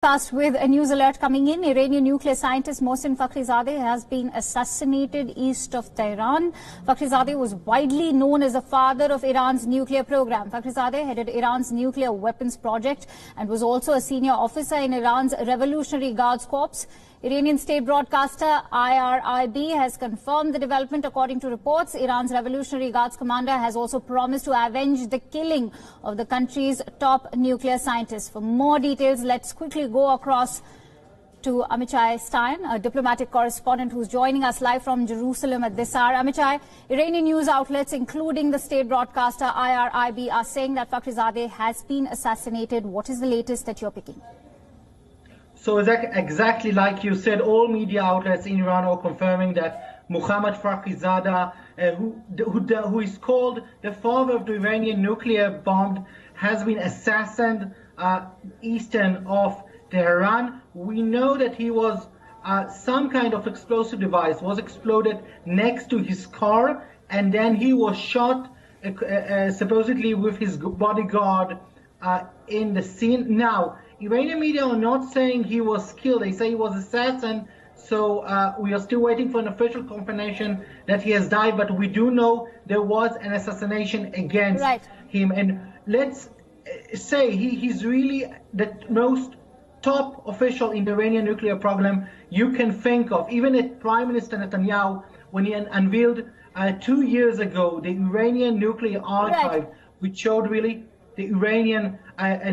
broadcast with a news alert coming in. Iranian nuclear scientist Mohsen Fakhrizadeh has been assassinated east of Tehran. Fakhrizadeh was widely known as the father of Iran's nuclear program. Fakhrizadeh headed Iran's nuclear weapons project and was also a senior officer in Iran's Revolutionary Guards Corps. Iranian state broadcaster IRIB has confirmed the development. According to reports, Iran's Revolutionary Guards commander has also promised to avenge the killing of the country's top nuclear scientist. For more details, let's quickly go across to Amichai Stein, a diplomatic correspondent who's joining us live from Jerusalem at this hour. Amichai, Iranian news outlets, including the state broadcaster IRIB, are saying that Fakhrizadeh has been assassinated. What is the latest that you're picking? So exactly like you said, all media outlets in Iran are confirming that Mohammad Fakhrizadeh, who is called the father of the Iranian nuclear bomb, has been assassinated eastern of Tehran. We know that he was some kind of explosive device was exploded next to his car, and then he was shot supposedly with his bodyguard in the scene. Now, Iranian media are not saying he was killed. They say he was assassinated. So we are still waiting for an official confirmation that he has died. But we do know there was an assassination against him. And let's say he's really the most top official in the Iranian nuclear program you can think of. Even at Prime Minister Netanyahu, when he unveiled 2 years ago the Iranian nuclear archive, which showed really the Iranian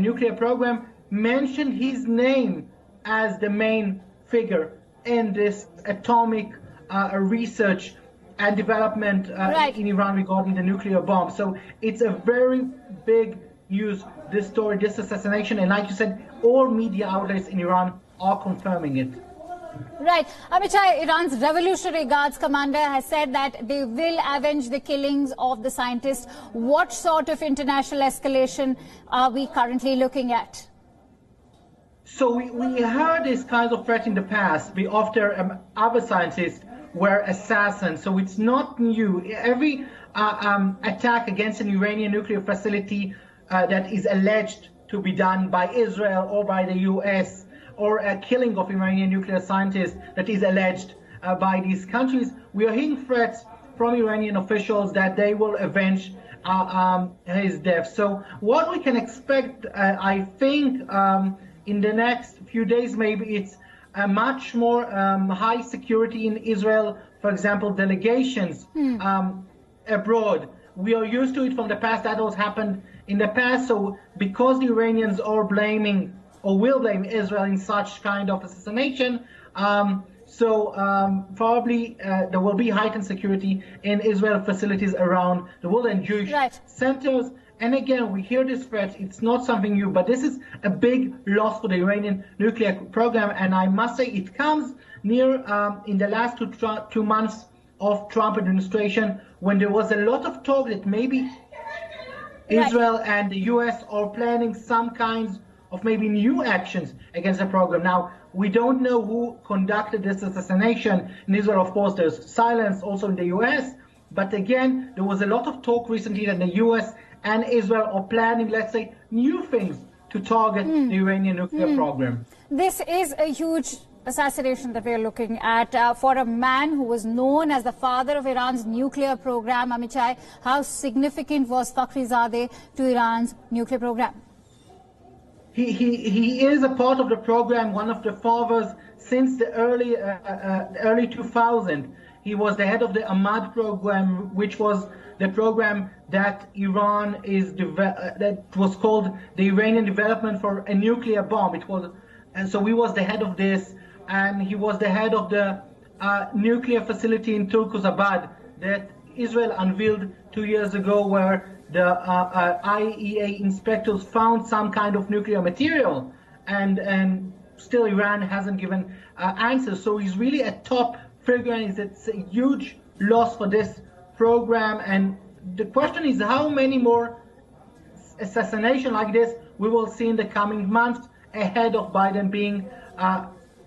nuclear program, mentioned his name as the main figure in this atomic research and development in Iran regarding the nuclear bomb. So it's a very big news, this story, this assassination, and like you said, all media outlets in Iran are confirming it. Right. Amichai, Iran's Revolutionary Guards commander has said that they will avenge the killings of the scientists. What sort of international escalation are we currently looking at? So we heard this kind of threat in the past after other scientists were assassinated. So it's not new. Every attack against an Iranian nuclear facility that is alleged to be done by Israel or by the US, or a killing of Iranian nuclear scientists that is alleged by these countries, we are hearing threats from Iranian officials that they will avenge his death. So what we can expect, I think, in the next few days, maybe it's a much more high security in Israel. For example, delegations abroad. We are used to it from the past. That has happened in the past. So because the Iranians are blaming or will blame Israel in such kind of assassination, probably there will be heightened security in Israel facilities around the world and Jewish centers. And again, we hear this threat. It's not something new, but this is a big loss for the Iranian nuclear program. And I must say it comes near in the last 2 months of Trump administration, when there was a lot of talk that maybe Israel and the US are planning some kinds of maybe new actions against the program. Now, we don't know who conducted this assassination in Israel. Of course, there's silence also in the US. But again, there was a lot of talk recently that the US and Israel are planning, let's say, new things to target the Iranian nuclear program. This is a huge assassination that we are looking at for a man who was known as the father of Iran's nuclear program. Amichai, how significant was Fakhrizadeh to Iran's nuclear program? He is a part of the program, one of the fathers since the early 2000s. He was the head of the Ahmad program, which was the program that Iran that was called the Iranian Development for a Nuclear Bomb. And so he was the head of this, and he was the head of the nuclear facility in Turkuzabad that Israel unveiled 2 years ago, where the IAEA inspectors found some kind of nuclear material, and still Iran hasn't given answers. So he's really a top figure, and it's a huge loss for this program. And the question is, how many more assassinations like this we will see in the coming months ahead of Biden being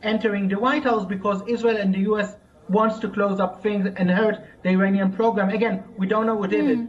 entering the White House, because Israel and the US wants to close up things and hurt the Iranian program. Again, we don't know who did it.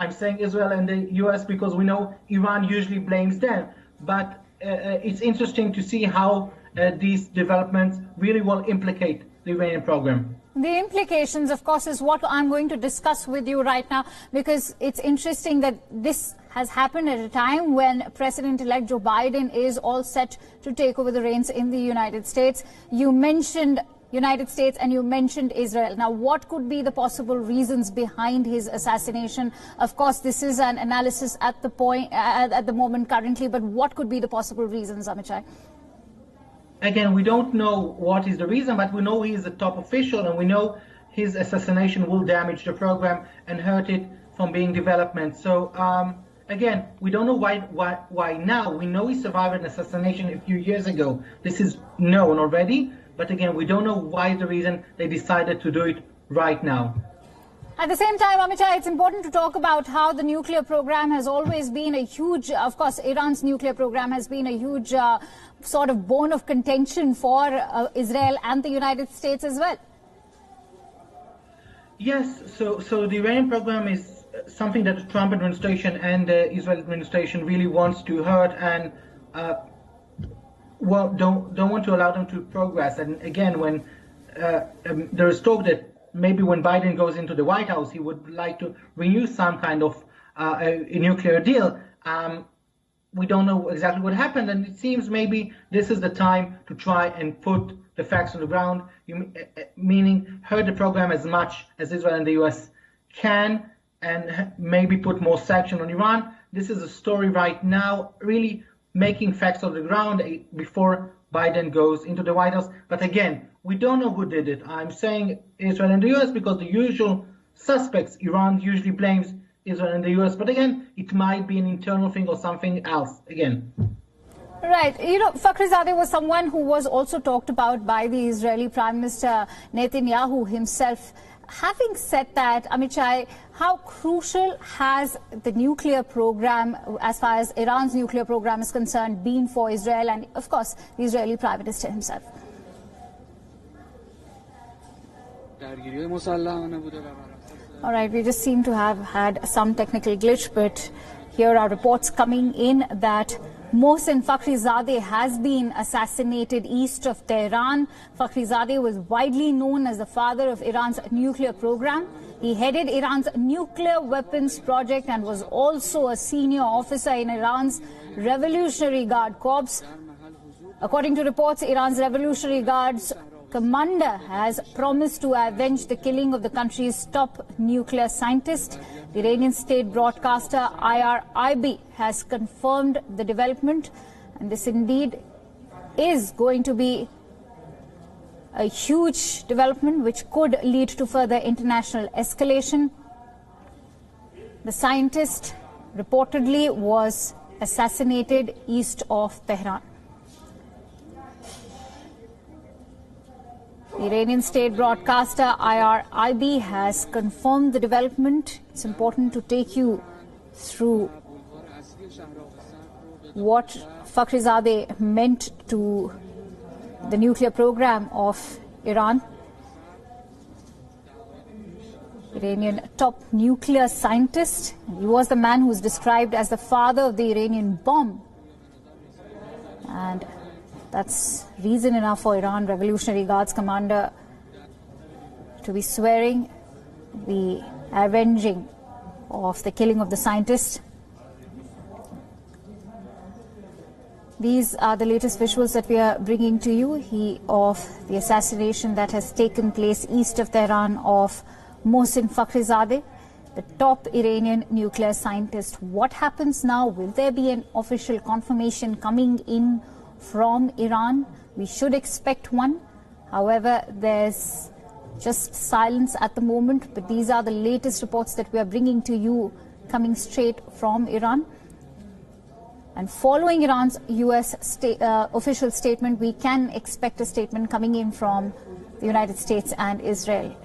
I'm saying Israel and the US because we know Iran usually blames them. But it's interesting to see how these developments really will implicate the Iranian program. The implications, of course, is what I'm going to discuss with you right now, because it's interesting that this has happened at a time when President-elect Joe Biden is all set to take over the reins in the United States. You mentioned United States and you mentioned Israel. Now, what could be the possible reasons behind his assassination? Of course, this is an analysis at the moment currently, but what could be the possible reasons, Amit Shai? Again, we don't know what is the reason, but we know he is a top official, and we know his assassination will damage the program and hurt it from being development. So, again, we don't know why now. We know he survived an assassination a few years ago. This is known already, but again, we don't know why the reason they decided to do it right now. At the same time, Amit Shai, it's important to talk about how the nuclear program has always been a huge, of course, Iran's nuclear program has been a huge sort of bone of contention for Israel and the United States as well. Yes, so the Iranian program is something that the Trump administration and the Israel administration really wants to hurt and don't want to allow them to progress. And again, when there is talk that maybe when Biden goes into the White House, he would like to renew some kind of a nuclear deal. We don't know exactly what happened, and it seems maybe this is the time to try and put the facts on the ground, meaning hurt the program as much as Israel and the US can, and maybe put more sanction on Iran. This is a story right now, really making facts on the ground before Biden goes into the White House. But again, we don't know who did it. I'm saying Israel and the US because the usual suspects, Iran usually blames Israel and the US. But again, it might be an internal thing or something else again. Right. You know, Fakhrizadeh was someone who was also talked about by the Israeli Prime Minister Netanyahu himself. Having said that, Amit Shai, how crucial has the nuclear program, as far as Iran's nuclear program is concerned, been for Israel and, of course, the Israeli Prime Minister himself? All right, we just seem to have had some technical glitch, but here are reports coming in that Mohsen Fakhrizadeh has been assassinated east of Tehran. Fakhrizadeh was widely known as the father of Iran's nuclear program. He headed Iran's nuclear weapons project and was also a senior officer in Iran's Revolutionary Guard Corps. According to reports, Iran's Revolutionary Guard's commander has promised to avenge the killing of the country's top nuclear scientist. The Iranian state broadcaster IRIB has confirmed the development, and this indeed is going to be a huge development which could lead to further international escalation. The scientist reportedly was assassinated east of Tehran. The Iranian state broadcaster IRIB has confirmed the development. It's important to take you through what Fakhrizadeh meant to the nuclear program of Iran. Iranian top nuclear scientist. He was the man who was described as the father of the Iranian bomb. And that's reason enough for Iran Revolutionary Guards commander to be swearing the avenging of the killing of the scientist. These are the latest visuals that we are bringing to you of the assassination that has taken place east of Tehran of Mohsen Fakhrizadeh, the top Iranian nuclear scientist. What happens now? Will there be an official confirmation coming in from Iran? We should expect one. However, there's just silence at the moment, but these are the latest reports that we are bringing to you coming straight from Iran. And following Iran's US official statement, we can expect a statement coming in from the United States and Israel.